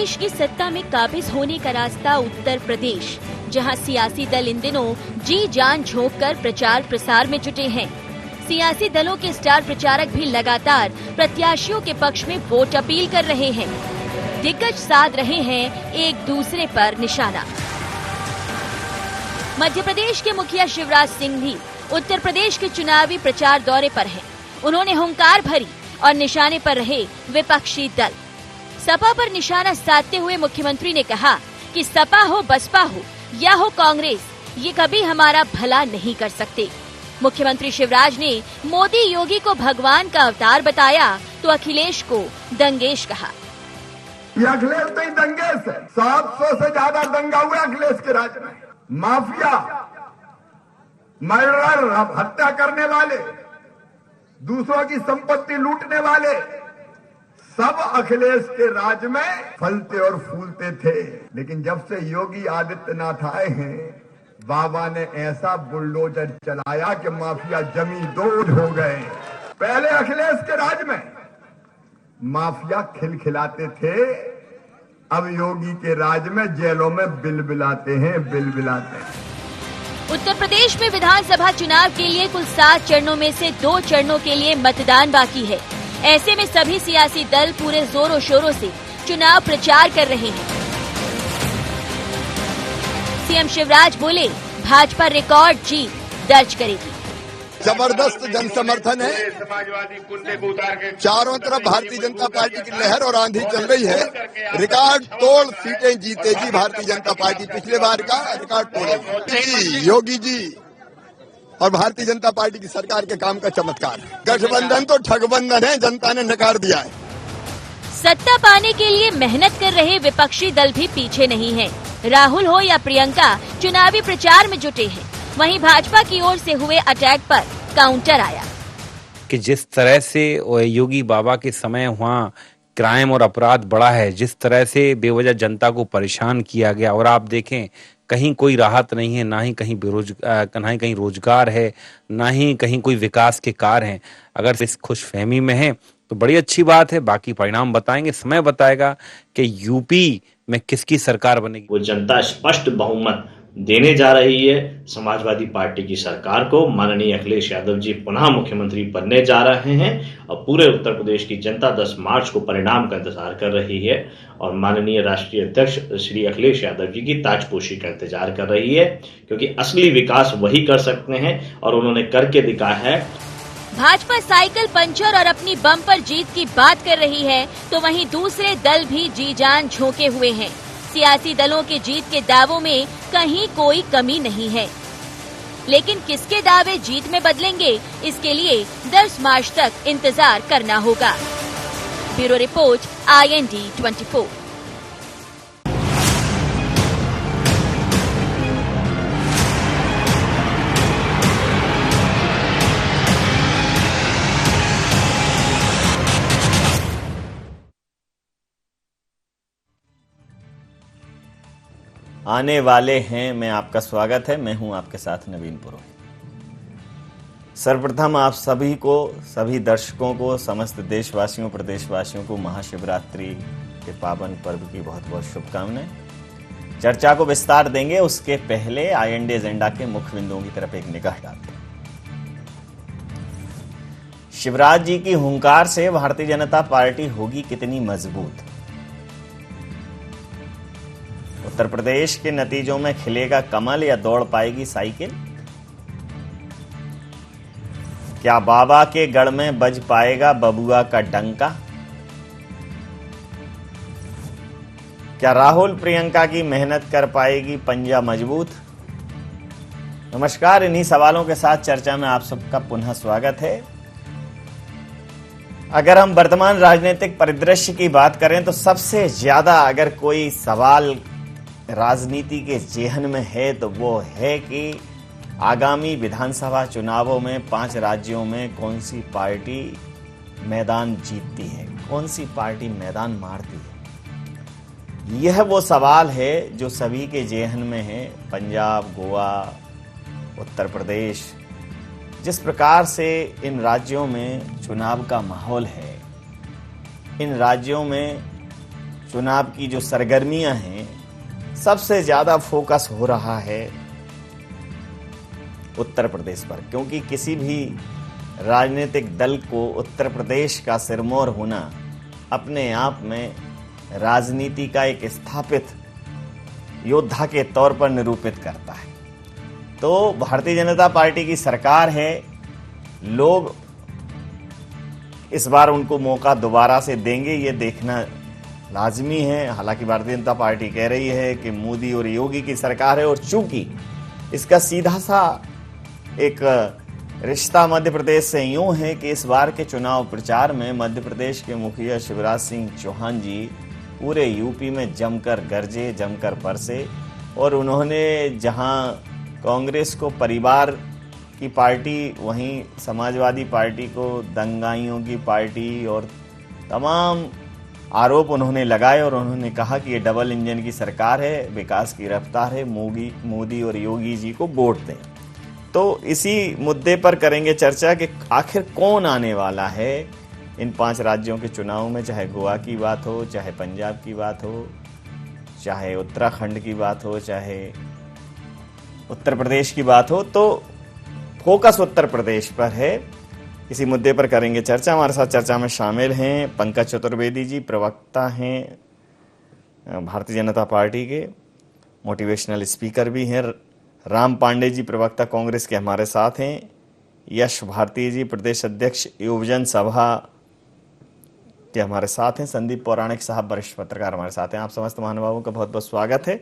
प्रदेश की सत्ता में काबिज होने का रास्ता उत्तर प्रदेश, जहां सियासी दल इन दिनों जी जान झोंक कर प्रचार प्रसार में जुटे हैं। सियासी दलों के स्टार प्रचारक भी लगातार प्रत्याशियों के पक्ष में वोट अपील कर रहे हैं। दिग्गज साध रहे हैं एक दूसरे पर निशाना। मध्य प्रदेश के मुखिया शिवराज सिंह भी उत्तर प्रदेश के चुनावी प्रचार दौरे पर हैं। उन्होंने हुंकार भरी और निशाने पर रहे विपक्षी दल। सपा पर निशाना साधते हुए मुख्यमंत्री ने कहा कि सपा हो, बसपा हो या हो कांग्रेस, ये कभी हमारा भला नहीं कर सकते। मुख्यमंत्री शिवराज ने मोदी योगी को भगवान का अवतार बताया तो अखिलेश को दंगेश कहा। ये अखिलेश तो ही दंगेश है। 700 से ज्यादा दंगा हुए अखिलेश के राज में। माफिया, मर्डर, हत्या करने वाले, दूसरों की संपत्ति लूटने वाले, सब अखिलेश के राज में फलते और फूलते थे। लेकिन जब से योगी आदित्यनाथ आए हैं, बाबा ने ऐसा बुलडोजर चलाया कि माफिया जमी दो हो गए। पहले अखिलेश के राज में माफिया खिलखिलाते थे, अब योगी के राज में जेलों में बिलबिलाते हैं। उत्तर प्रदेश में विधानसभा चुनाव के लिए कुल 7 चरणों में से 2 चरणों के लिए मतदान बाकी है। ऐसे में सभी सियासी दल पूरे जोरों शोरों से चुनाव प्रचार कर रहे हैं। सीएम शिवराज बोले, भाजपा रिकॉर्ड जीत दर्ज करेगी। जबरदस्त जन समर्थन है। चारों तरफ भारतीय जनता पार्टी की लहर और आंधी चल रही है। रिकॉर्ड तोड़ सीटें जीतेगी भारतीय जनता पार्टी। पिछले बार का रिकॉर्ड तोड़ेगी। योगी जी और भारतीय जनता पार्टी की सरकार के काम का चमत्कार। गठबंधन तो ठगबंधन है, जनता ने नकार दिया है। सत्ता पाने के लिए मेहनत कर रहे विपक्षी दल भी पीछे नहीं है। राहुल हो या प्रियंका चुनावी प्रचार में जुटे हैं। वहीं भाजपा की ओर से हुए अटैक पर काउंटर आया कि जिस तरह से योगी बाबा के समय वहाँ क्राइम और अपराध बढ़ा है, जिस तरह से बेवजह जनता को परेशान किया गया, और आप देखें कहीं कोई राहत नहीं है, ना ही कहीं कहीं रोजगार है, ना ही कहीं कोई विकास के कार्य हैं। अगर इस खुशफहमी में है तो बड़ी अच्छी बात है। बाकी परिणाम बताएंगे, समय बताएगा कि यूपी में किसकी सरकार बनेगी। वो जनता स्पष्ट बहुमत देने जा रही है समाजवादी पार्टी की सरकार को। माननीय अखिलेश यादव जी पुनः मुख्यमंत्री बनने जा रहे हैं और पूरे उत्तर प्रदेश की जनता 10 मार्च को परिणाम का इंतजार कर रही है और माननीय राष्ट्रीय अध्यक्ष श्री अखिलेश यादव जी की ताजपोशी का इंतजार कर रही है, क्योंकि असली विकास वही कर सकते हैं और उन्होंने करके दिखाया है। भाजपा साइकिल पंचर और अपनी बम्पर जीत की बात कर रही है तो वहीं दूसरे दल भी जी जान झोंके हुए हैं। सियासी दलों के जीत के दावों में कहीं कोई कमी नहीं है, लेकिन किसके दावे जीत में बदलेंगे, इसके लिए 10 मार्च तक इंतजार करना होगा। Bureau report, IND 24। आने वाले हैं में आपका स्वागत है। मैं हूं आपके साथ नवीन पुरोहित। सर्वप्रथम आप सभी को, सभी दर्शकों को, समस्त देशवासियों, प्रदेशवासियों को महाशिवरात्रि के पावन पर्व की बहुत बहुत शुभकामनाएं। चर्चा को विस्तार देंगे, उसके पहले IND एजेंडा के मुख्य बिंदुओं की तरफ एक निगाह डालते हैं। शिवराज जी की हुंकार से भारतीय जनता पार्टी होगी कितनी मजबूत? उत्तर प्रदेश के नतीजों में खिलेगा कमल या दौड़ पाएगी साइकिल? क्या बाबा के गढ़ में बज पाएगा बबुआ का डंका? क्या राहुल प्रियंका की मेहनत कर पाएगी पंजा मजबूत? नमस्कार, इन्हीं सवालों के साथ चर्चा में आप सबका पुनः स्वागत है। अगर हम वर्तमान राजनीतिक परिदृश्य की बात करें तो सबसे ज्यादा अगर कोई सवाल राजनीति के जेहन में है तो वो है कि आगामी विधानसभा चुनावों में 5 राज्यों में कौन सी पार्टी मैदान जीतती है, कौन सी पार्टी मैदान मारती है। यह वो सवाल है जो सभी के जेहन में है। पंजाब, गोवा, उत्तर प्रदेश, जिस प्रकार से इन राज्यों में चुनाव का माहौल है, इन राज्यों में चुनाव की जो सरगर्मियां हैं, सबसे ज्यादा फोकस हो रहा है उत्तर प्रदेश पर, क्योंकि किसी भी राजनीतिक दल को उत्तर प्रदेश का सिरमौर होना अपने आप में राजनीति का एक स्थापित योद्धा के तौर पर निरूपित करता है। तो भारतीय जनता पार्टी की सरकार है, लोग इस बार उनको मौका दोबारा से देंगे, ये देखना लाजमी है। हालांकि भारतीय जनता पार्टी कह रही है कि मोदी और योगी की सरकार है, और चूंकि इसका सीधा सा एक रिश्ता मध्य प्रदेश से यूं है कि इस बार के चुनाव प्रचार में मध्य प्रदेश के मुखिया शिवराज सिंह चौहान जी पूरे यूपी में जमकर गरजे, जमकर बरसे, और उन्होंने जहां कांग्रेस को परिवार की पार्टी, वहीं समाजवादी पार्टी को दंगाइयों की पार्टी, और तमाम आरोप उन्होंने लगाए, और उन्होंने कहा कि ये डबल इंजन की सरकार है, विकास की रफ्तार है, मोदी और योगी जी को वोट दें। तो इसी मुद्दे पर करेंगे चर्चा कि आखिर कौन आने वाला है इन 5 राज्यों के चुनाव में, चाहे गोवा की बात हो, चाहे पंजाब की बात हो, चाहे उत्तराखंड की बात हो, चाहे उत्तर प्रदेश की बात हो। तो फोकस उत्तर प्रदेश पर है, इसी मुद्दे पर करेंगे चर्चा। हमारे साथ चर्चा में शामिल हैं पंकज चतुर्वेदी जी, प्रवक्ता हैं भारतीय जनता पार्टी के, मोटिवेशनल स्पीकर भी हैं। राम पांडे जी, प्रवक्ता कांग्रेस के, हमारे साथ हैं। यश भारती जी, प्रदेश अध्यक्ष युवजन सभा के, हमारे साथ हैं। संदीप पौराणिक साहब, वरिष्ठ पत्रकार, हमारे साथ हैं। आप समस्त महानुभावों का बहुत बहुत स्वागत है।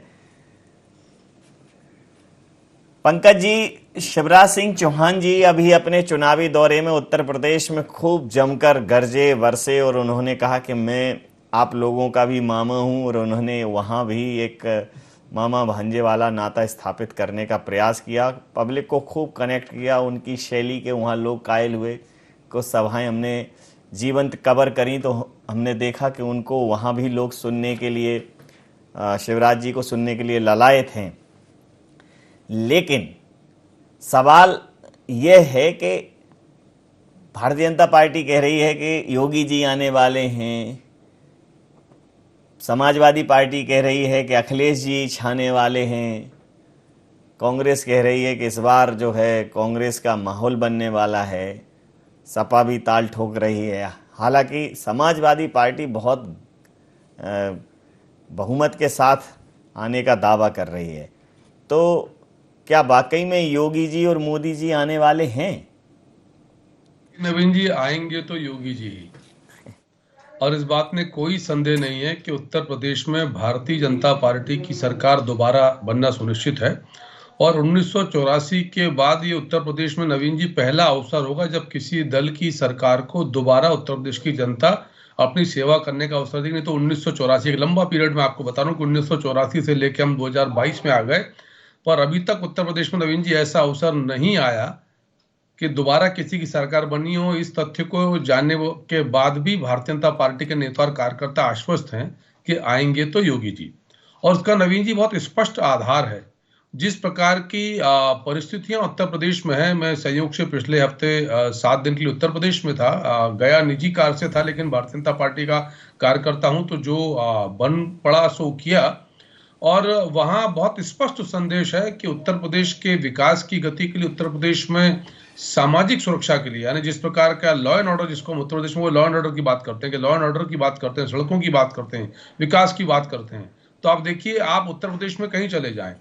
पंकज जी, शिवराज सिंह चौहान जी अभी अपने चुनावी दौरे में उत्तर प्रदेश में खूब जमकर गरजे, बरसे, और उन्होंने कहा कि मैं आप लोगों का भी मामा हूं, और उन्होंने वहां भी एक मामा भांजे वाला नाता स्थापित करने का प्रयास किया, पब्लिक को खूब कनेक्ट किया। उनकी शैली के वहाँ लोग कायल हुए। कुछ सभाएं हमने जीवंत कवर करी तो हमने देखा कि उनको वहाँ भी लोग सुनने के लिए, शिवराज जी को सुनने के लिए ललायत हैं। लेकिन सवाल यह है कि भारतीय जनता पार्टी कह रही है कि योगी जी आने वाले हैं, समाजवादी पार्टी कह रही है कि अखिलेश जी छाने वाले हैं, कांग्रेस कह रही है कि इस बार जो है कांग्रेस का माहौल बनने वाला है, सपा भी ताल ठोक रही है। हालांकि समाजवादी पार्टी बहुत बहुमत के साथ आने का दावा कर रही है। तो क्या वाकई में योगी जी और मोदी जी आने वाले हैं? नवीन जी आएंगे तो योगी जी ही, और इस बात में कोई संदेह नहीं है कि उत्तर प्रदेश में भारतीय जनता पार्टी की सरकार दोबारा बनना सुनिश्चित है। और 1984 के बाद ये उत्तर प्रदेश में नवीन जी पहला अवसर होगा जब किसी दल की सरकार को दोबारा उत्तर प्रदेश की जनता अपनी सेवा करने का अवसर देगी। नहीं तो 1984 एक लंबा पीरियड में आपको बता रहा हूँ कि 1984 से लेकर हम 2022 में आ गए, पर अभी तक उत्तर प्रदेश में नवीन जी ऐसा अवसर नहीं आया कि दोबारा किसी की सरकार बनी हो। इस तथ्य को जानने के बाद भी भारतीय जनता पार्टी के नेता और कार्यकर्ता आश्वस्त हैं कि आएंगे तो योगी जी, और उसका नवीन जी बहुत स्पष्ट आधार है। जिस प्रकार की परिस्थितियां उत्तर प्रदेश में है, मैं संयोग से पिछले हफ्ते 7 दिन के लिए उत्तर प्रदेश में था, गया निजी कार से था, लेकिन भारतीय जनता पार्टी का कार्यकर्ता हूं, तो जो बन पड़ा सो किया। और वहां बहुत स्पष्ट संदेश है कि उत्तर प्रदेश के विकास की गति के लिए, उत्तर प्रदेश में सामाजिक सुरक्षा के लिए, यानी जिस प्रकार का लॉ एंड ऑर्डर, जिसको हम उत्तर प्रदेश में वो लॉ एंड ऑर्डर की बात करते हैं, कि लॉ एंड ऑर्डर की बात करते हैं, सड़कों की बात करते हैं, विकास की बात करते हैं, तो आप देखिए, आप उत्तर प्रदेश में कहीं चले जाएं,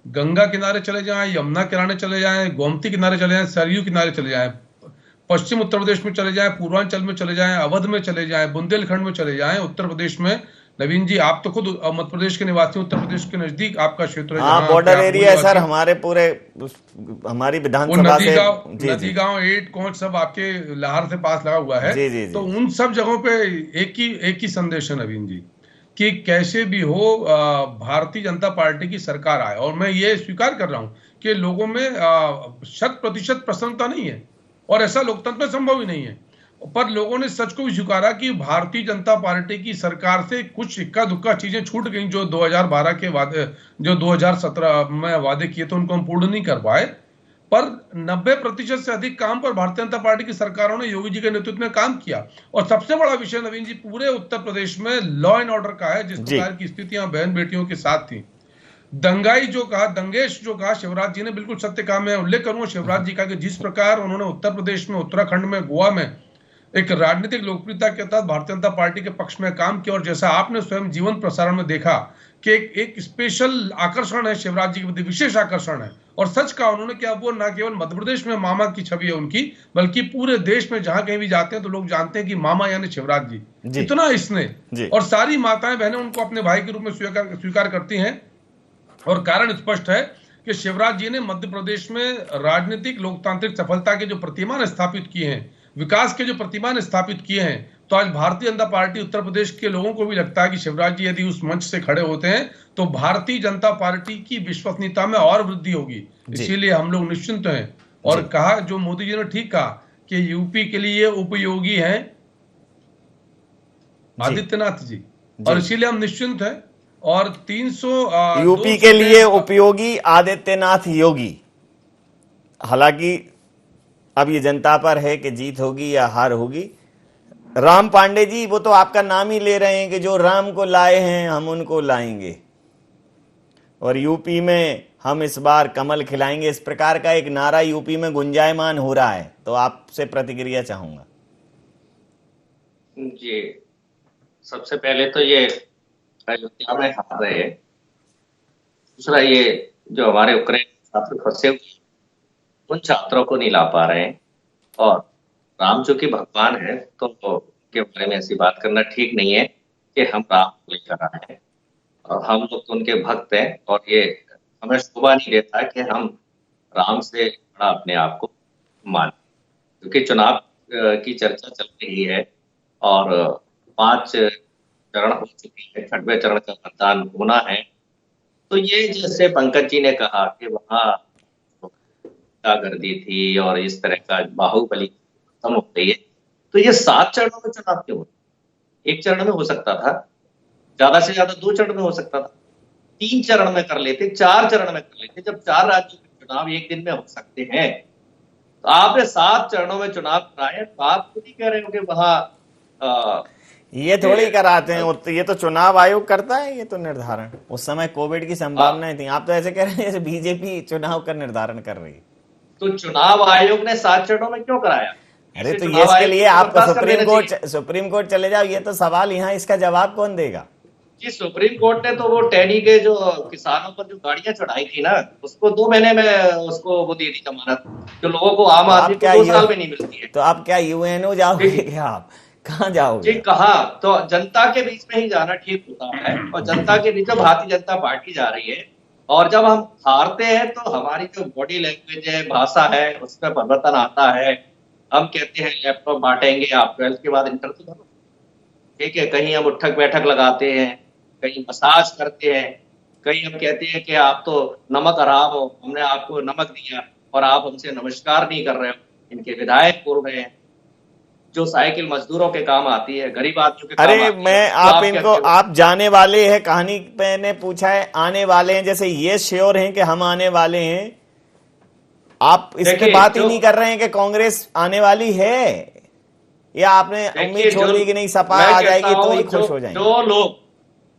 गंगा किनारे चले जाएं, यमुना किनारे चले जाएं, गोमती किनारे चले जाएं, सरयू किनारे चले जाएं, पश्चिम उत्तर प्रदेश में चले जाएं, पूर्वांचल में चले जाएं, अवध में चले जाएं, बुंदेलखंड में चले जाएं, उत्तर प्रदेश में नवीन जी, आप तो खुद मध्य प्रदेश के निवासी, उत्तर प्रदेश के नजदीक आपका क्षेत्र है, हाँ, बॉर्डर एरिया है सर, हमारे पूरे, हमारी विधानसभा से नदी गांव 8 कोच सब आपके लाहौर से पास लगा हुआ है। जी। तो उन सब जगहों पे एक ही संदेश है नवीन जी, कि कैसे भी हो भारतीय जनता पार्टी की सरकार आए। और मैं ये स्वीकार कर रहा हूं कि लोगों में 100% प्रसन्नता नहीं है, और ऐसा लोकतंत्र में संभव ही नहीं है, पर लोगों ने सच को भी स्वीकारा कि भारतीय जनता पार्टी की सरकार से कुछ इक्का दुक्का चीजें छूट गई, जो 2012 के वादे, जो 2017 में वादे किए थे, उनको हम पूर्ण नहीं कर पाए। पर 90% से अधिक काम पर भारतीय जनता पार्टी की सरकारों ने योगी जी के नेतृत्व में काम किया। और सबसे बड़ा विषय नवीन जी पूरे उत्तर प्रदेश में लॉ एंड ऑर्डर का है। जिस प्रकार की स्थितियां बहन बेटियों के साथ थी, दंगेश जो कहा शिवराज जी ने, बिल्कुल सत्य कहा। मैं उल्लेख करूंगा शिवराज जी का कि जिस प्रकार उन्होंने उत्तर प्रदेश में, उत्तराखंड में, गोवा में एक राजनीतिक लोकप्रियता के तहत भारतीय जनता पार्टी के पक्ष में काम किया, और जैसा आपने स्वयं जीवन प्रसारण में देखा कि एक स्पेशल आकर्षण है शिवराज जी के प्रति, विशेष आकर्षण है। और सच कहा उन्होंने कि अब वो न केवल मध्य प्रदेश में मामा की छवि है उनकी, बल्कि पूरे देश में जहां कहीं भी जाते हैं तो लोग जानते हैं कि मामा यानी शिवराज जी। इतना स्नेह, और सारी माताएं बहनें उनको अपने भाई के रूप में स्वीकार करती हैं। और कारण स्पष्ट है कि शिवराज जी ने मध्य प्रदेश में राजनीतिक लोकतांत्रिक सफलता के जो प्रतिमान स्थापित किए हैं, विकास के जो प्रतिमान स्थापित किए हैं, तो आज भारतीय जनता पार्टी उत्तर प्रदेश के लोगों को भी लगता है कि शिवराज जी यदि उस मंच से खड़े होते हैं तो भारतीय जनता पार्टी की विश्वसनीयता में और वृद्धि होगी। इसीलिए हम लोग निश्चिंत हैं। और कहा जो मोदी जी ने ठीक कहा कि यूपी के लिए उपयोगी हैं आदित्यनाथ जी, और इसीलिए हम निश्चिंत हैं। और 300 यूपी के लिए उपयोगी आदित्यनाथ योगी। हालांकि अब ये जनता पर है कि जीत होगी या हार होगी। राम पांडे जी, वो तो आपका नाम ही ले रहे हैं कि जो राम को लाए हैं हम उनको लाएंगे, और यूपी में हम इस बार कमल खिलाएंगे, इस प्रकार का एक नारा यूपी में गुंजायमान हो रहा है। तो आपसे प्रतिक्रिया चाहूंगा। जी, सबसे पहले तो ये अयोध्या में हार रहे हैं, दूसरा ये जो हमारे यूक्रेन छात्र फंसे हुए उन छात्रों को नहीं ला पा रहे हैं, और राम जो कि भगवान है तो उनके बारे में ऐसी बात करना ठीक नहीं है कि हम राम को लेकर आए हैं, और हम लोग तो उनके भक्त हैं। और ये हमें शोभा नहीं देता कि हम राम से बड़ा अपने आप को मान, क्योंकि चुनाव की चर्चा चल रही है और 5 चरण हो चुकी है, 6वें चरण का मतदान होना है। तो ये जैसे पंकज जी ने कहा कि वहाँ गर्दी थी और इस तरह का बाहुबली खत्म हो गई है, तो ये 7 चरणों में चुनाव क्यों हो? 1 चरण में हो सकता था, ज्यादा से ज्यादा 2 चरण में हो सकता था, 3 चरण में कर लेते, 4 चरण में कर लेते। जब 4 राज्यों के चुनाव एक दिन में हो सकते हैं तो आपने 7 चरणों में चुनाव कराए। तो आप खुद ही कह रहे हो कि वहां ये थोड़ी कराते हैं, ये तो चुनाव आयोग करता है ये तो निर्धारण। उस समय कोविड की संभावनाएं थी, आप तो ऐसे कह रहे हैं जैसे बीजेपी चुनाव का निर्धारण कर रही है। तो चुनाव आयोग ने 7 चरणों में क्यों कराया? अरे तो ये इसके लिए आपको सुप्रीम कोर्ट चले जाओ। ये तो सवाल यहाँ, इसका जवाब कौन देगा? जी, सुप्रीम कोर्ट ने तो वो टैनी के जो किसानों पर जो गाड़ियां चढ़ाई थी ना, उसको 2 महीने में उसको वो दे दी जमानत, जो लोगों को आम आदमी को 2 साल में नहीं मिलती है। तो आप क्या यूएनओ जाओगे क्या? आप कहाँ जाओगे? जी, कहा तो जनता के बीच में ही जाना ठीक होता है, और जनता के बीच में भारतीय जनता पार्टी जा रही है। और जब हम हारते हैं तो हमारी जो बॉडी लैंग्वेज है, भाषा है, उसमें परिवर्तन आता है। हम कहते हैं लैपटॉप बांटेंगे, आप 12th के बाद इंटर तो करो, ठीक है। कहीं हम उठक बैठक लगाते हैं, कहीं मसाज करते हैं, कहीं हम कहते हैं कि आप तो नमक हराम हो, हमने आपको नमक दिया और आप हमसे नमस्कार नहीं कर रहे हो। इनके विधायक बोल रहे हैं जो साइकिल मजदूरों के काम आती है, गरीब आदमियों के काम आती है। अरे मैं आप इनको, आप जाने वाले हैं, कहानी मैंने पूछा है आने वाले हैं, जैसे ये श्योर हैं कि हम आने वाले हैं, आप इसके बात ही नहीं कर रहे हैं कि कांग्रेस आने वाली है, या आपने उम्मीद छोड़ दी कि नहीं सपा आ जाएगी तो ही खुश हो जाएंगे? जो लोग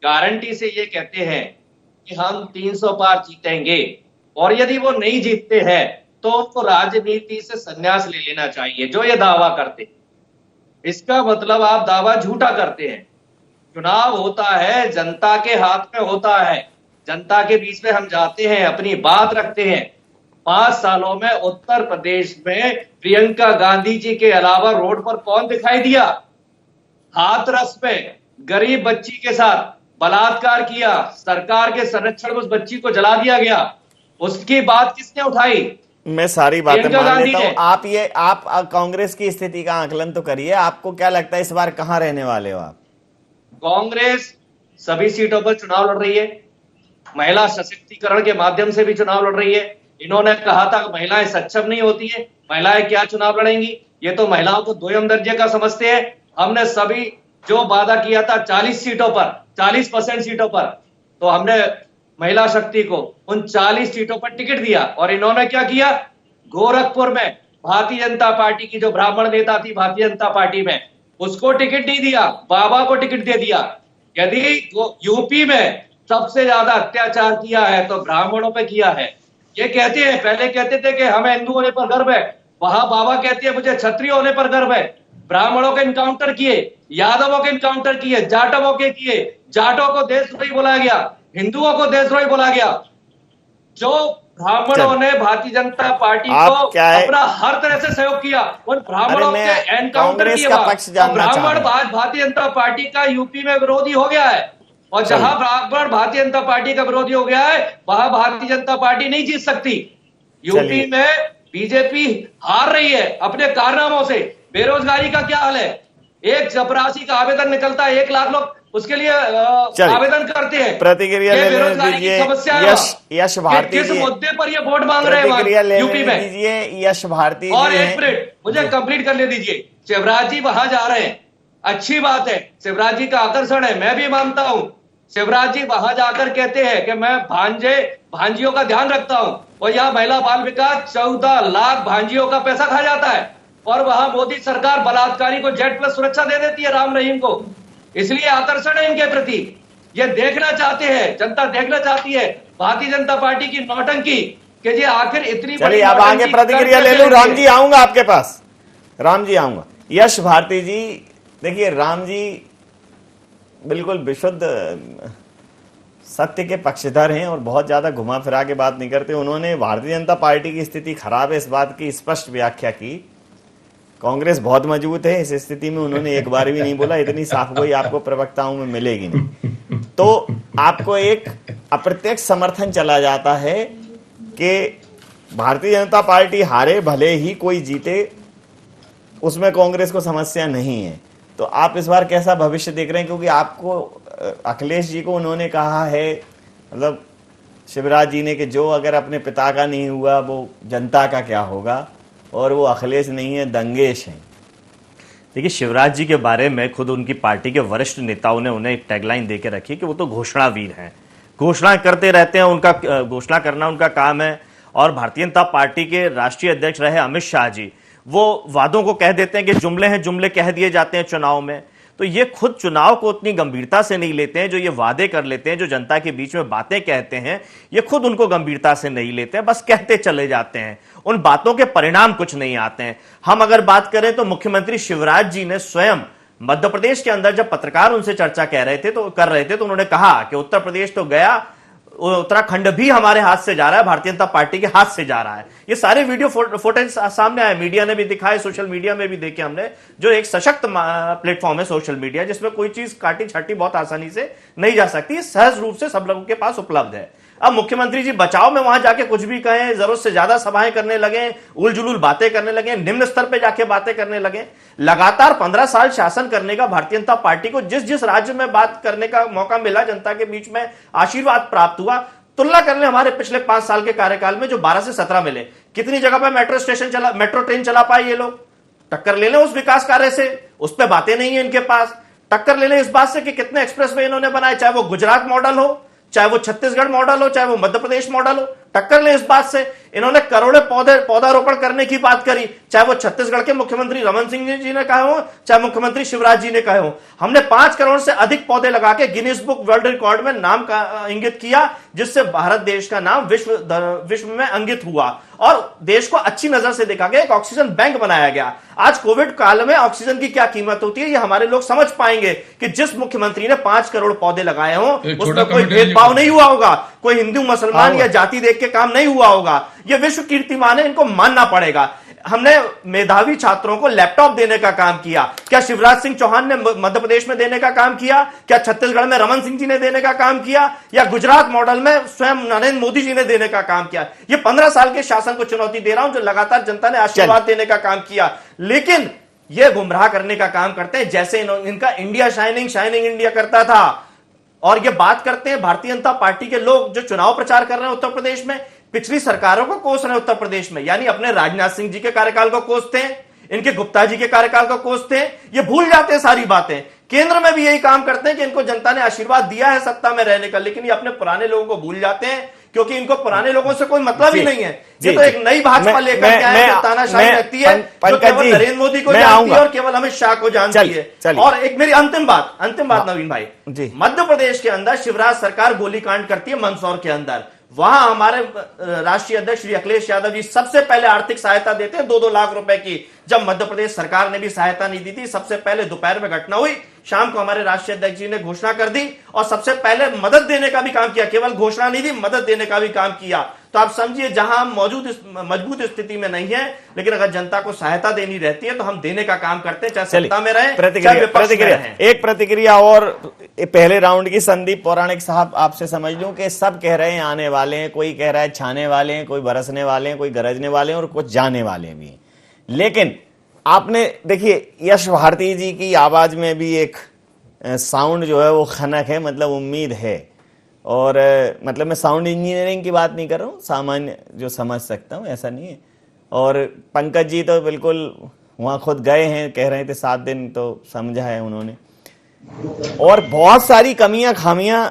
गारंटी से ये कहते हैं कि हम 300 पार जीतेंगे, और यदि वो नहीं जीतते हैं तो उनको राजनीति से संन्यास ले लेना चाहिए। जो ये दावा करते, इसका मतलब आप दावा झूठा करते हैं। चुनाव होता है, जनता के हाथ में होता है, जनता के बीच में हम जाते हैं, अपनी बात रखते हैं। 5 सालों में उत्तर प्रदेश में प्रियंका गांधी जी के अलावा रोड पर कौन दिखाई दिया? हाथरस में गरीब बच्ची के साथ बलात्कार किया, सरकार के संरक्षण में उस बच्ची को जला दिया गया, उसकी बात किसने उठाई? मैं सारी बातें मान लेता हूं। आप कांग्रेस की स्थिति का आकलन तो करिए, आपको क्या लगता है इस बार कहां रहने वाले हो आप? कांग्रेस सभी सीटों पर चुनाव लड़ रही है, महिला सशक्तिकरण के माध्यम से भी चुनाव लड़ रही है। इन्होंने कहा था कि महिलाएं सक्षम नहीं होती है, महिलाएं क्या चुनाव लड़ेंगी? ये तो महिलाओं को 2ym दर्जे का समझते हैं। हमने सभी जो वादा किया था 40 सीटों पर, 40% सीटों पर, तो हमने महिला शक्ति को उन 40 सीटों पर टिकट दिया, और इन्होंने क्या किया? गोरखपुर में भारतीय जनता पार्टी की जो ब्राह्मण नेता थी भारतीय जनता पार्टी में, उसको टिकट नहीं दिया, बाबा को टिकट दे दिया। यदि यूपी में सबसे ज्यादा अत्याचार किया है तो ब्राह्मणों पे किया है। ये कहते हैं, पहले कहते थे कि हमें हिंदू होने पर गर्व है, वहां बाबा कहते हैं मुझे क्षत्रिय होने पर गर्व है। ब्राह्मणों के इनकाउंटर किए, यादवों के इनकाउंटर किए, जाटवों के किए, जाटों को देशद्रोही बोला गया, हिंदुओं को देशद्रोही बोला गया। जो ब्राह्मणों ने भारतीय जनता पार्टी को अपना हर तरह से सहयोग किया, उन ब्राह्मणों के एनकाउंटर किए। ब्राह्मण भारतीय जनता पार्टी का यूपी में विरोधी हो गया है, और जहां ब्राह्मण भारतीय जनता पार्टी का विरोधी हो गया है वहां भारतीय जनता पार्टी नहीं जीत सकती। यूपी में बीजेपी हार रही है अपने कारनामों से। बेरोजगारी का क्या हाल है? एक चपरासी का आवेदन निकलता है, 1 लाख लोग उसके लिए आवेदन करते हैं। प्रतिक्रिया ले लीजिए यश भारती, किस मुद्दे पर ये वोट मांग रहे हैं यूपी में? यश भारती। और 1 मिनट मुझे कंप्लीट करने दीजिए। शिवराज जी वहां जा रहे हैं, अच्छी बात है, शिवराज जी का आकर्षण है, मैं भी मानता हूं। शिवराज जी वहां जाकर कहते हैं कि मैं भांजियों का ध्यान रखता हूं, और यहाँ महिला बाल विकास 14 लाख भांजियों का पैसा खा जाता है, और वहां मोदी सरकार बलात्कारी को Z+ सुरक्षा दे देती है, राम रहीम को। इसलिए आकर्षण है इनके प्रति। ये देखना चाहते हैं, जनता देखना चाहती है भारतीय जनता पार्टी की नौटंकी, कि ये आखिर इतनी बड़ी। अब आगे प्रतिक्रिया ले लूं। राम जी आऊंगा आपके पास, राम जी आऊंगा। यश भारती जी, देखिए राम जी बिल्कुल विशुद्ध सत्य के पक्षधर हैं और बहुत ज्यादा घुमा फिरा के बात नहीं करते। उन्होंने भारतीय जनता पार्टी की स्थिति खराब है इस बात की स्पष्ट व्याख्या की। कांग्रेस बहुत मजबूत है, इस स्थिति में उन्होंने एक बार भी नहीं बोला। इतनी साफगोई आपको प्रवक्ताओं में मिलेगी नहीं। तो आपको एक अप्रत्यक्ष समर्थन चला जाता है कि भारतीय जनता पार्टी हारे भले ही कोई जीते, उसमें कांग्रेस को समस्या नहीं है। तो आप इस बार कैसा भविष्य देख रहे हैं? क्योंकि आपको अखिलेश जी को उन्होंने कहा है, मतलब शिवराज जी ने, कि जो अगर अपने पिता का नहीं हुआ वो जनता का क्या होगा, और वो अखिलेश नहीं है, दंगेश हैं। देखिए, शिवराज जी के बारे में खुद उनकी पार्टी के वरिष्ठ नेताओं ने उन्हें एक टैगलाइन देके रखी कि वो तो घोषणावीर हैं, घोषणा करते रहते हैं, उनका घोषणा करना उनका काम है। और भारतीय जनता पार्टी के राष्ट्रीय अध्यक्ष रहे अमित शाह जी, वो वादों को कह देते हैं कि जुमले हैं, जुमले कह दिए जाते हैं चुनाव में। तो ये खुद चुनाव को उतनी गंभीरता से नहीं लेते हैं। जो ये वादे कर लेते हैं, जो जनता के बीच में बातें कहते हैं, ये खुद उनको गंभीरता से नहीं लेते हैं, बस कहते चले जाते हैं। उन बातों के परिणाम कुछ नहीं आते हैं। हम अगर बात करें तो मुख्यमंत्री शिवराज जी ने स्वयं मध्य प्रदेश के अंदर जब पत्रकार उनसे चर्चा कर रहे थे तो उन्होंने कहा कि उत्तर प्रदेश तो गया, उत्तराखंड भी हमारे हाथ से जा रहा है, भारतीय जनता पार्टी के हाथ से जा रहा है। ये सारे वीडियो फुटेज सामने आए, मीडिया ने भी दिखाए, सोशल मीडिया में भी देखे हमने। जो एक सशक्त प्लेटफॉर्म है सोशल मीडिया, जिसमें कोई चीज काटी छाटी बहुत आसानी से नहीं जा सकती, सहज रूप से सब लोगों के पास उपलब्ध है। अब मुख्यमंत्री जी बचाव में वहां जाके कुछ भी कहें, जरूरत से ज्यादा सभाएं करने लगे, उलझुल बातें करने लगे, निम्न स्तर पे जाके बातें करने लगे। लगातार 15 साल शासन करने का भारतीय जनता पार्टी को जिस जिस राज्य में बात करने का मौका मिला, जनता के बीच में आशीर्वाद प्राप्त हुआ, तुलना कर ले हमारे पिछले 5 साल के कार्यकाल में जो 12 से 17 मिले, कितनी जगह पर मेट्रो ट्रेन चला पाए ये लोग। टक्कर ले लें उस विकास कार्य से, उस पर बातें नहीं है इनके पास। टक्कर ले लें इस बात से कि कितने एक्सप्रेसवे इन्होंने बनाए, चाहे वो गुजरात मॉडल हो, चाहे वो छत्तीसगढ़ मॉडल हो, चाहे वो मध्य प्रदेश मॉडल हो। टक्कर ले इस बात से, इन्होंने करोड़ों पौधारोपण करने की बात करी, चाहे वो छत्तीसगढ़ के मुख्यमंत्री रमन सिंह जी ने कहा हो, चाहे मुख्यमंत्री शिवराज जी ने कहे हो। हमने 5 करोड़ से अधिक पौधे लगा के गिनीज बुक वर्ल्ड रिकॉर्ड में नाम का इंगित किया, जिससे भारत देश का नाम विश्व में अंकित हुआ और देश को अच्छी नजर से देखा गया। एक ऑक्सीजन बैंक बनाया गया। आज कोविड काल में ऑक्सीजन की क्या कीमत होती है, ये हमारे लोग समझ पाएंगे कि जिस मुख्यमंत्री ने 5 करोड़ पौधे लगाए हों, उसमें कोई भेदभाव नहीं हुआ होगा, कोई हिंदू मुसलमान या जाति देख के काम नहीं हुआ होगा। ये विश्व कीर्तिमान है, इनको मानना पड़ेगा। हमने मेधावी छात्रों को लैपटॉप देने का काम किया। क्या शिवराज सिंह चौहान ने मध्य प्रदेश में देने का काम किया? क्या छत्तीसगढ़ में रमन सिंह जी ने देने का काम किया? या गुजरात मॉडल में स्वयं नरेंद्र मोदी जी ने देने का काम किया? ये 15 साल के शासन को चुनौती दे रहा हूं, जो लगातार जनता ने आशीर्वाद देने का काम किया, लेकिन ये गुमराह करने का काम करते हैं, जैसे इनका इंडिया शाइनिंग इंडिया करता था। और ये बात करते हैं भारतीय जनता पार्टी के लोग जो चुनाव प्रचार कर रहे हैं उत्तर प्रदेश में, पिछली सरकारों को कोस रहे हैं उत्तर प्रदेश में, यानी अपने राजनाथ सिंह जी के कार्यकाल को कोसते हैं, इनके गुप्ता जी के कार्यकाल को कोसते हैं। ये भूल जाते हैं सारी बातें। केंद्र में भी यही काम करते हैं कि इनको जनता ने आशीर्वाद दिया है सत्ता में रहने का, लेकिन ये अपने पुराने लोगों को भूल जाते हैं क्योंकि इनको पुराने लोगों से कोई मतलब ही नहीं है। ये तो एक नई भाजपा लेकर के आए जो तानाशाही रखती है, जो केवल नरेंद्र मोदी को जानती है और केवल अमित शाह को जानती है। और एक मेरी अंतिम बात नवीन भाई, मध्य प्रदेश के अंदर शिवराज सरकार गोलीकांड करती है मंदसौर के अंदर, वहां हमारे राष्ट्रीय अध्यक्ष श्री अखिलेश यादव जी सबसे पहले आर्थिक सहायता देते हैं 2-2 लाख रुपए की। जब मध्य प्रदेश सरकार ने भी सहायता नहीं दी थी, सबसे पहले दोपहर में घटना हुई, शाम को हमारे राष्ट्रीय अध्यक्ष जी ने घोषणा कर दी और सबसे पहले मदद देने का भी काम किया, केवल घोषणा नहीं दी, मदद देने का भी काम किया। तो आप समझिए, जहां हम मजबूत स्थिति में नहीं है, लेकिन अगर जनता को सहायता देनी रहती है तो हम देने का काम करते हैं, चाहे सत्ता में रहे, चाहे विपक्ष में रहें। एक प्रतिक्रिया और पहले राउंड की, संदीप पौराणिक साहब आपसे समझ लूं कि सब कह रहे हैं आने वाले हैं, कोई कह रहा है छाने वाले हैं, कोई बरसने वाले हैं, कोई गरजने वाले हैं और कुछ जाने वाले भी हैं। लेकिन आपने देखिए, यश भारती जी की आवाज में भी एक साउंड जो है वो खनक है, मतलब उम्मीद है। और मतलब मैं साउंड इंजीनियरिंग की बात नहीं कर रहा हूँ, सामान्य जो समझ सकता हूँ, ऐसा नहीं है। और पंकज जी तो बिल्कुल वहाँ खुद गए हैं, कह रहे थे 7 दिन, तो समझा है उन्होंने। और बहुत सारी कमियां खामियां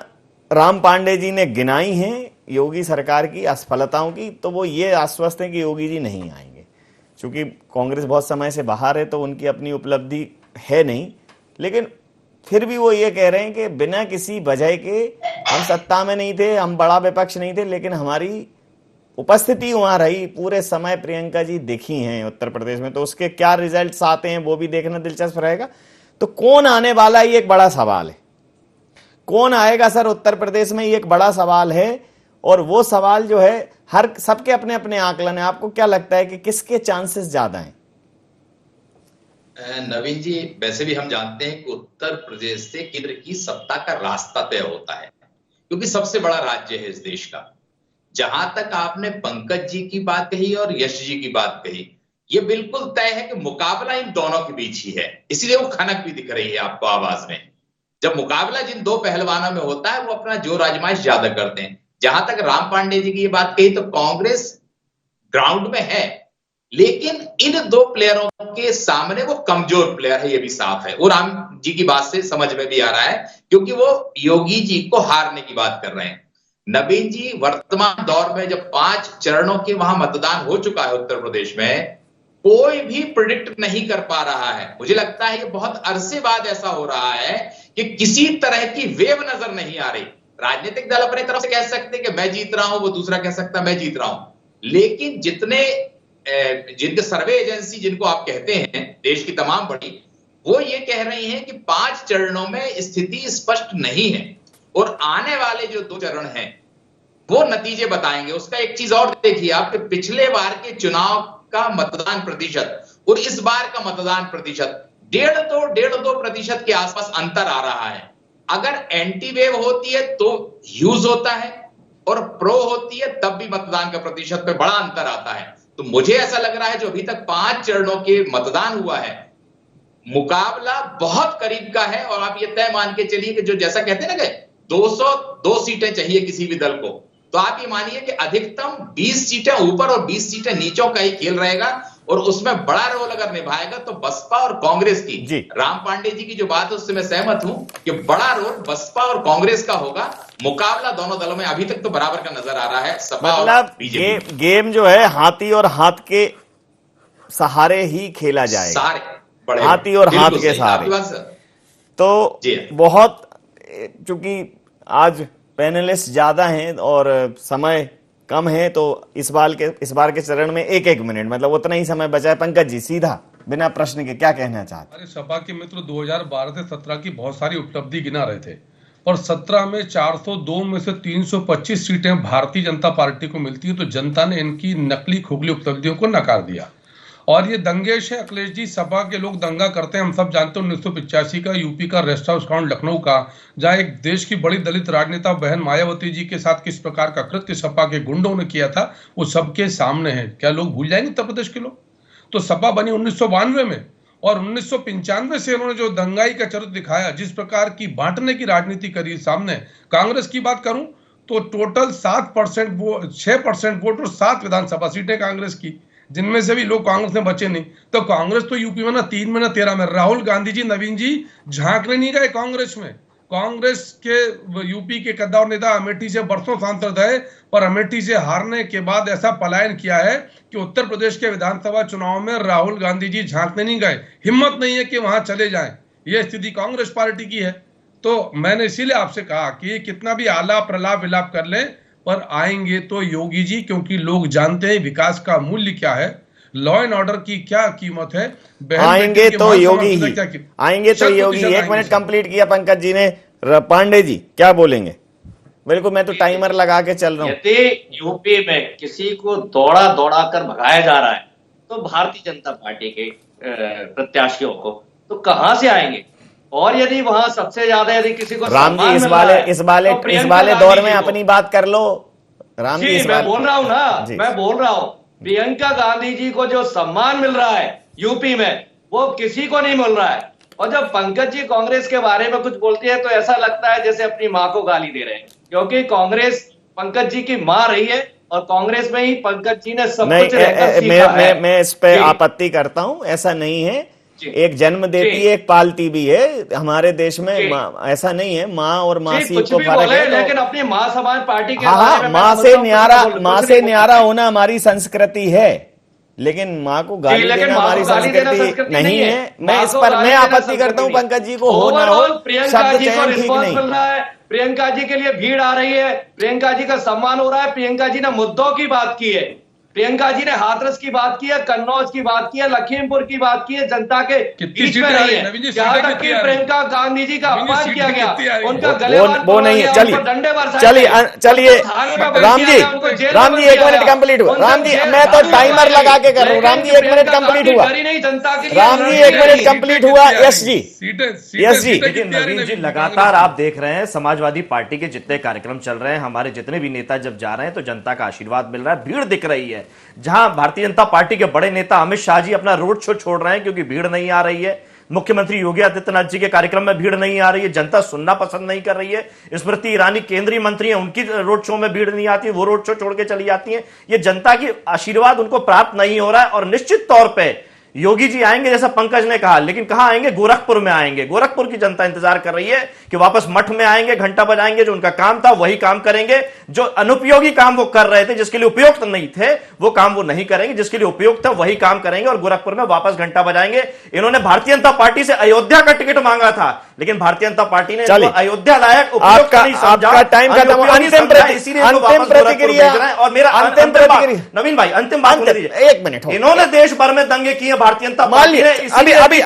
राम पांडे जी ने गिनाई हैं योगी सरकार की असफलताओं की, तो वो ये आश्वस्त हैं कि योगी जी नहीं आएंगे। चूंकि कांग्रेस बहुत समय से बाहर है तो उनकी अपनी उपलब्धि है नहीं, लेकिन फिर भी वो ये कह रहे हैं कि बिना किसी वजह के हम सत्ता में नहीं थे, हम बड़ा विपक्ष नहीं थे, लेकिन हमारी उपस्थिति वहां रही पूरे समय। प्रियंका जी दिखी हैं उत्तर प्रदेश में, तो उसके क्या रिजल्ट्स आते हैं वो भी देखना दिलचस्प रहेगा। तो कौन आने वाला, ये एक बड़ा सवाल है। कौन आएगा सर उत्तर प्रदेश में, ये एक बड़ा सवाल है। और वो सवाल जो है, हर सबके अपने अपने आकलन है। आपको क्या लगता है कि किसके चांसेस ज्यादा हैं? नवीन जी, वैसे भी हम जानते हैं कि उत्तर प्रदेश से केंद्र की सत्ता का रास्ता तय होता है, क्योंकि सबसे बड़ा राज्य है इस देश का। जहां तक आपने पंकज जी की बात कही और यश जी की बात कही, ये बिल्कुल तय है कि मुकाबला इन दोनों के बीच ही है, इसलिए वो खनक भी दिख रही है आपको आवाज में। जब मुकाबला जिन दो पहलवानों में होता है, वो अपना जोर आजमाइश ज्यादा करते हैं। जहां तक राम पांडे जी की ये बात कही, तो कांग्रेस ग्राउंड में है, लेकिन इन दो प्लेयरों के सामने वो कमजोर प्लेयर है, ये भी साफ है। वो राम जी की बात से समझ में भी आ रहा है, क्योंकि वो योगी जी को हारने की बात कर रहे हैं। नवीन जी, वर्तमान दौर में जब 5 चरणों के वहां मतदान हो चुका है उत्तर प्रदेश में, कोई भी प्रिडिक्ट नहीं कर पा रहा है। मुझे लगता है ये बहुत अरसे बाद ऐसा हो रहा है कि किसी तरह की वेव नजर नहीं आ रही। राजनीतिक दल अपनी तरफ से कह सकते हैं कि मैं जीत रहा हूं, वो दूसरा कह सकता है मैं जीत रहा हूं, लेकिन जिनके सर्वे एजेंसी जिनको आप कहते हैं देश की तमाम बड़ी, वो ये कह रही हैं कि 5 चरणों में स्थिति स्पष्ट नहीं है और आने वाले जो 2 चरण हैं वो नतीजे बताएंगे। उसका एक चीज और देखिए आप, कि पिछले बार के चुनाव का मतदान प्रतिशत और इस बार का मतदान प्रतिशत 1.5-1.5% के आसपास अंतर आ रहा है। अगर एंटी वेव होती है तो ह्यूज होता है और प्रो होती है तब भी मतदान का प्रतिशत पे बड़ा अंतर आता है। तो मुझे ऐसा लग रहा है जो अभी तक 5 चरणों के मतदान हुआ है, मुकाबला बहुत करीब का है। और आप ये तय मान के चलिए कि जो जैसा कहते हैं ना कि 202 सीटें चाहिए किसी भी दल को, तो आप ये मानिए कि अधिकतम 20 सीटें ऊपर और 20 सीटें नीचों का ही खेल रहेगा। और उसमें बड़ा रोल अगर निभाएगा तो बसपा और कांग्रेस की। राम पांडे जी की जो बात है उससे मैं सहमत हूं कि बड़ा रोल बसपा और कांग्रेस का होगा। मुकाबला दोनों दलों में अभी तक तो बराबर का नजर आ रहा है। सपा मतलब गेम जो है हाथी और हाथ के सहारे ही खेला जाएगा, सारे हाथी और हाथ के सहारे। तो बहुत, चूंकि आज पैनलिस्ट ज्यादा हैं और समय कम है, तो इस बार के चरण में 1-1 मिनट, मतलब उतना ही समय बचा है। पंकज जी, सीधा बिना प्रश्न के क्या कहना चाहते हैं? अरे सपा के मित्र 2012 से 17 की बहुत सारी उपलब्धि गिना रहे थे और 17 में 402 में से 325 सीटें भारतीय जनता पार्टी को मिलती है। तो जनता ने इनकी नकली खोखली उपलब्धियों को नकार दिया और ये दंगेश है। अखिलेश जी, सपा के लोग दंगा करते हैं, हम सब जानते हैं। 1985 का यूपी का रेस्ट हाउस कांड लखनऊ का, जहां एक देश की बड़ी दलित राजनेता बहन मायावती जी के साथ किस प्रकार का कृत्य सपा के गुंडों ने किया था, वो सबके सामने है। क्या लोग भूल जाएंगे उत्तर प्रदेश के लोग? तो सपा बनी 1992 में और 1995 से उन्होंने जो दंगाई का चरित्र दिखाया, जिस प्रकार की बांटने की राजनीति करी सामने। कांग्रेस की बात करूं तो टोटल 7% वोट, 6% वोट और 7 विधानसभा सीटें कांग्रेस की, जिनमें से भी लोग कांग्रेस में बचे नहीं। तो कांग्रेस तो यूपी में ना 3 में ना 13 में। राहुल गांधी जी, नवीन जी झांकने नहीं गए कांग्रेस में, कांग्रेस के यूपी के कद्दावर नेता अमेठी से बरसों सांसद है, पर अमेठी से हारने के बाद ऐसा पलायन किया है कि उत्तर प्रदेश के विधानसभा चुनाव में राहुल गांधी जी झांकने नहीं गए, हिम्मत नहीं है कि वहां चले जाएं। यह स्थिति कांग्रेस पार्टी की है। तो मैंने इसीलिए आपसे कहा कि कितना भी आलाप प्रलाप विलाप कर ले, पर आएंगे तो योगी जी, क्योंकि लोग जानते हैं विकास का मूल्य क्या है, लॉ एंड ऑर्डर की क्या कीमत है। आएंगे तो योगी ही, आएंगे तो योगी। 1 मिनट कंप्लीट किया पंकज जी ने। पांडे जी क्या बोलेंगे? बिल्कुल, मैं तो टाइमर लगा के चल रहा हूँ। यदि यूपी में किसी को दौड़ा दौड़ा कर भगाया जा रहा है तो भारतीय जनता पार्टी के प्रत्याशियों को तो कहां से आएंगे? और यदि वहां सबसे ज्यादा यदि किसी को राम जी इस वाले दौर में अपनी बात कर लो। राम जी मैं बोल रहा हूं ना, मैं बोल रहा हूं प्रियंका गांधी जी को जो सम्मान मिल रहा है यूपी में वो किसी को नहीं मिल रहा है। और जब पंकज जी कांग्रेस के बारे में कुछ बोलती है तो ऐसा लगता है जैसे अपनी माँ को गाली दे रहे हैं, क्योंकि कांग्रेस पंकज जी की माँ रही है और कांग्रेस में ही पंकज जी ने सब कुछ रहकर सीखा है। मैं इस पे आपत्ति करता हूं, ऐसा नहीं है। एक जन्म देती है, एक पालती भी है। हमारे देश में ऐसा नहीं है, माँ और मासी को फर्क है। लेकिन अपनी माँ समाज पार्टी के माँ से न्यारा होना हमारी संस्कृति है, लेकिन माँ को गाली देना हमारी संस्कृति नहीं है। मैं इस पर मैं आपत्ति करता हूँ पंकज जी को हो ना हो, शब्द चयन ठीक नहीं। प्रियंका जी के लिए भीड़ आ रही है, प्रियंका जी का सम्मान हो रहा है। प्रियंका जी ने मुद्दों की बात की है, प्रियंका जी ने हाथरस की बात की है, कन्नौज की बात की है, लखीमपुर की बात की है, जनता के बीच में रही है। जहां तक कि प्रियंका गांधी जी का अपमान किया गया, उनका वो नहीं है। चलिए राम जी 1 मिनट कंप्लीट हुआ। राम जी मैं तो टाइमर लगा के कर रहा हूँ। राम जी 1 मिनट कंप्लीट हुआ। राम जी 1 मिनट कंप्लीट हुआ। यस जी। लेकिन नवीन जी लगातार आप देख रहे हैं समाजवादी पार्टी के जितने कार्यक्रम चल रहे हैं, हमारे जितने भी नेता जब जा रहे हैं तो जनता का आशीर्वाद मिल रहा है, भीड़ दिख रही है। जहां भारतीय जनता पार्टी के बड़े नेता अमित शाह जी अपना रोड शो छोड़ रहे हैं क्योंकि भीड़ नहीं आ रही है। मुख्यमंत्री योगी आदित्यनाथ जी के कार्यक्रम में भीड़ नहीं आ रही है, जनता सुनना पसंद नहीं कर रही है। स्मृति ईरानी केंद्रीय मंत्री है, उनकी रोड शो में भीड़ नहीं आती है, वो रोड शो छोड़ के चली जाती है। ये जनता की आशीर्वाद उनको प्राप्त नहीं हो रहा है। और निश्चित तौर पर योगी जी आएंगे जैसा पंकज ने कहा, लेकिन कहां आएंगे? गोरखपुर में आएंगे। गोरखपुर की जनता इंतजार कर रही है कि वापस मठ में आएंगे, घंटा बजाएंगे, जो उनका काम था वही काम करेंगे। जो अनुपयोगी काम वो कर रहे थे, जिसके लिए उपयुक्त नहीं थे, वो काम वो नहीं करेंगे। जिसके लिए उपयुक्त था वही काम करेंगे और गोरखपुर में वापस घंटा बजाएंगे। इन्होंने भारतीय जनता पार्टी से अयोध्या का टिकट मांगा था, लेकिन भारतीय जनता पार्टी ने अयोध्या लायक उपयुक्त नहीं समझा। टाइम खत्म हुआ। अंतिम प्रतिक्रिया और मेरा अंतिम प्रतिक्रिया नवीन भाई, अंतिम बात बोल दीजिए। 1 मिनट। इन्होंने देश भर में दंगे किए भारतीय जनता पार्टी ने। अभी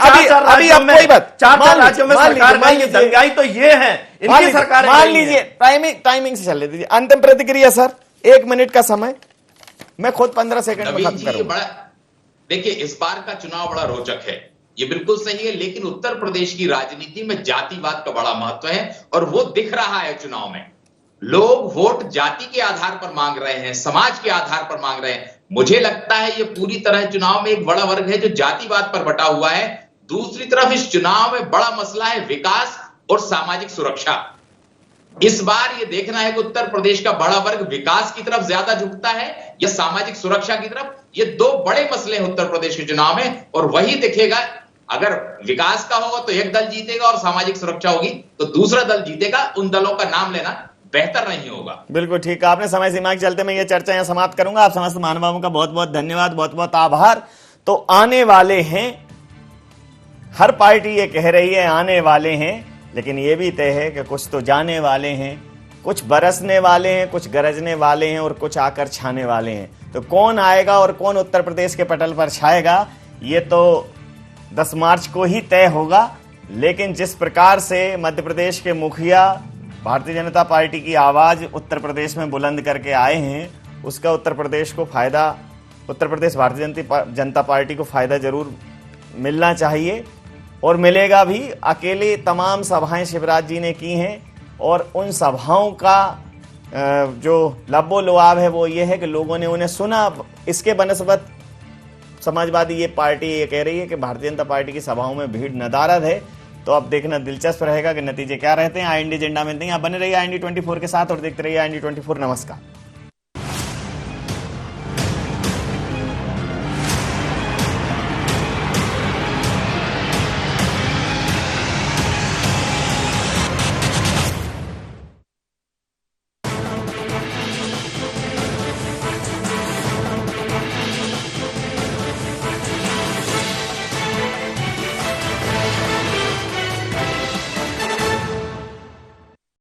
चार राज्यों में सरकार में दंगाई तो ये है, इनकी सरकार। मान लीजिए टाइमिंग से चल रही थी। अंतिम प्रतिक्रिया सर, 1 मिनट का समय, मैं खुद 15 सेकंड में खत्म करूंगा। देखिए, इस बार का चुनाव बड़ा रोचक है, ये बिल्कुल सही है, लेकिन उत्तर प्रदेश की राजनीति में जातिवाद का बड़ा महत्व है और वो दिख रहा है चुनाव में। लोग वोट जाति के आधार पर मांग रहे हैं, समाज के आधार पर मांग रहे हैं। मुझे लगता है ये पूरी तरह चुनाव में एक बड़ा वर्ग है जो जातिवाद पर बटा हुआ है। दूसरी तरफ इस चुनाव में बड़ा मसला है विकास और सामाजिक सुरक्षा। इस बार ये देखना है कि उत्तर प्रदेश का बड़ा वर्ग विकास की तरफ ज्यादा झुकता है या सामाजिक सुरक्षा की तरफ। ये 2 बड़े मसले हैं उत्तर प्रदेश के चुनाव में और वही दिखेगा। अगर विकास का होगा तो एक दल जीतेगा और सामाजिक सुरक्षा होगी तो दूसरा दल जीतेगा। उन दलों का नाम लेना बेहतर नहीं होगा। बिल्कुल ठीक है आपने। समय सीमा के चलते मैं ये चर्चा यहां समाप्त करूंगा। आप समस्त महानुभावों का बहुत बहुत धन्यवाद, बहुत बहुत आभार। तो आने वाले हैं, हर पार्टी ये कह रही है आने वाले हैं, लेकिन ये भी तय है कि कुछ तो जाने वाले हैं, कुछ बरसने वाले हैं, कुछ गरजने वाले हैं और कुछ आकर छाने वाले हैं। तो कौन आएगा और कौन उत्तर प्रदेश के पटल पर छाएगा ये तो 10 मार्च को ही तय होगा। लेकिन जिस प्रकार से मध्य प्रदेश के मुखिया भारतीय जनता पार्टी की आवाज उत्तर प्रदेश में बुलंद करके आए हैं, उसका उत्तर प्रदेश को फायदा, उत्तर प्रदेश भारतीय जनता पार्टी को फायदा जरूर मिलना चाहिए और मिलेगा भी। अकेले तमाम सभाएं शिवराज जी ने की हैं और उन सभाओं का जो लब्बो लुआब है वो ये है कि लोगों ने उन्हें सुना। इसके बनस्बत समाजवादी ये पार्टी ये कह रही है कि भारतीय जनता पार्टी की सभाओं में भीड़ नदारद है। तो अब देखना दिलचस्प रहेगा कि नतीजे क्या रहते हैं। IND एजेंडा में नहीं, आप बने रहिए IND 24 के साथ और देखते रहिए IND 24। नमस्कार।